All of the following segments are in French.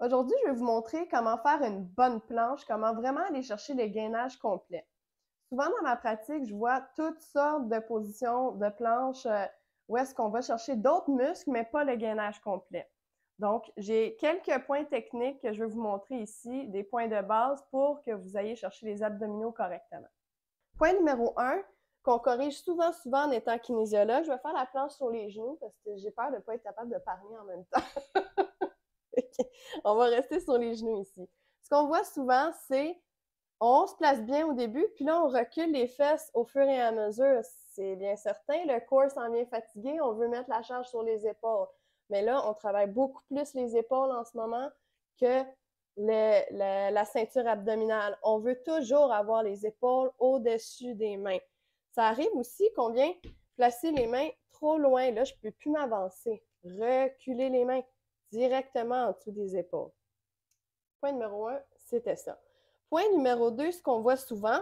Aujourd'hui, je vais vous montrer comment faire une bonne planche, comment vraiment aller chercher le gainage complet. Souvent dans ma pratique, je vois toutes sortes de positions de planche où est-ce qu'on va chercher d'autres muscles, mais pas le gainage complet. Donc, j'ai quelques points techniques que je vais vous montrer ici, des points de base pour que vous ayez chercher les abdominaux correctement. Point numéro 1, qu'on corrige souvent en étant kinésiologue, je vais faire la planche sur les genoux parce que j'ai peur de ne pas être capable de parler en même temps. On va rester sur les genoux ici. Ce qu'on voit souvent, c'est on se place bien au début, puis là, on recule les fesses au fur et à mesure. C'est bien certain, le corps s'en vient fatigué, on veut mettre la charge sur les épaules. Mais là, on travaille beaucoup plus les épaules en ce moment que la ceinture abdominale. On veut toujours avoir les épaules au-dessus des mains. Ça arrive aussi qu'on vient placer les mains trop loin. Là, je ne peux plus m'avancer. Reculer les mains directement en dessous des épaules. Point numéro 1, c'était ça. Point numéro 2, ce qu'on voit souvent,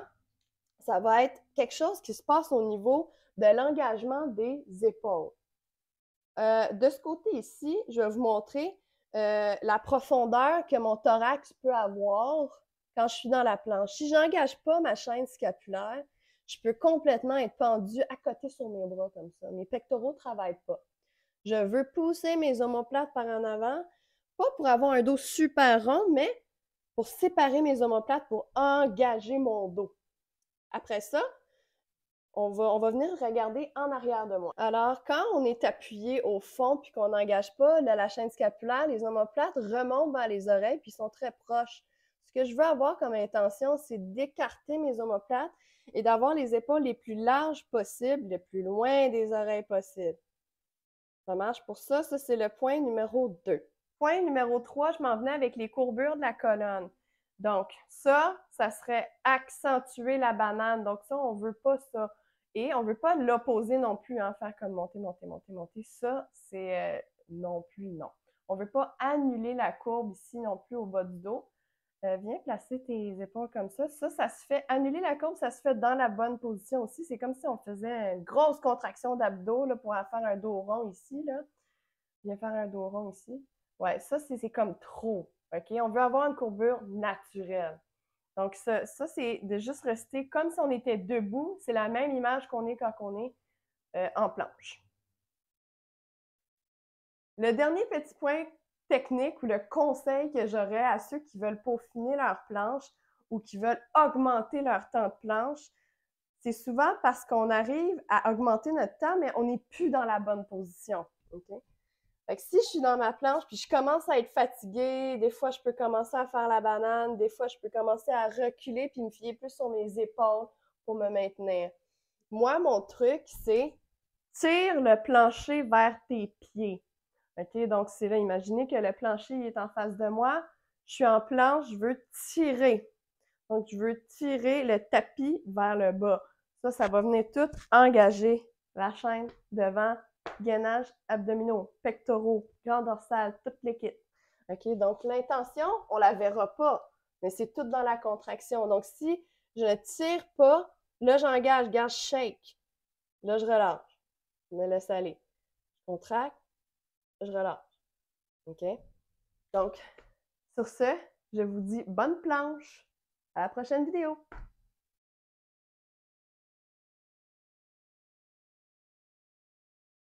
ça va être quelque chose qui se passe au niveau de l'engagement des épaules. De ce côté ici, je vais vous montrer la profondeur que mon thorax peut avoir quand je suis dans la planche. Si je n'engage pas ma chaîne scapulaire, je peux complètement être pendue à côté sur mes bras comme ça. Mes pectoraux ne travaillent pas. Je veux pousser mes omoplates par en avant, pas pour avoir un dos super rond, mais pour séparer mes omoplates, pour engager mon dos. Après ça, on va venir regarder en arrière de moi. Alors, quand on est appuyé au fond puis qu'on n'engage pas la chaîne scapulaire, les omoplates remontent vers les oreilles puis sont très proches. Ce que je veux avoir comme intention, c'est d'écarter mes omoplates et d'avoir les épaules les plus larges possibles, le plus loin des oreilles possible. Ça marche pour ça. Ça, c'est le point numéro 2. Point numéro 3, je m'en venais avec les courbures de la colonne. Donc, ça serait accentuer la banane. Donc, ça, on ne veut pas ça. Et on ne veut pas l'opposer non plus, hein, faire comme monter, monter, monter, monter. Ça, c'est non plus non. On ne veut pas annuler la courbe ici non plus au bas du dos. Viens placer tes épaules comme ça. Ça se fait, annuler la courbe, ça se fait dans la bonne position aussi. C'est comme si on faisait une grosse contraction d'abdos pour faire un dos rond ici. Là. Viens faire un dos rond ici. Ouais, ça, c'est comme trop. OK? On veut avoir une courbure naturelle. Donc, ça c'est de juste rester comme si on était debout. C'est la même image qu'on est quand on est en planche. Le dernier petit point technique ou le conseil que j'aurais à ceux qui veulent peaufiner leur planche ou qui veulent augmenter leur temps de planche, c'est souvent parce qu'on arrive à augmenter notre temps, mais on n'est plus dans la bonne position. Okay? Fait que si je suis dans ma planche puis je commence à être fatiguée, des fois je peux commencer à faire la banane, des fois je peux commencer à reculer puis me fier plus sur mes épaules pour me maintenir. Moi, mon truc, c'est tire le plancher vers tes pieds. OK? Donc, c'est là, imaginez que le plancher est en face de moi. Je suis en planche, je veux tirer. Donc, je veux tirer le tapis vers le bas. Ça va venir tout engager la chaîne devant, gainage abdominaux, pectoraux, grand dorsal, toute l'équipe. OK? Donc, l'intention, on la verra pas, mais c'est tout dans la contraction. Donc, si je ne tire pas, là, j'engage, gage, shake. Là, je relâche. Je me laisse aller. Je contracte, je relâche. OK? Donc, sur ce, je vous dis bonne planche. À la prochaine vidéo!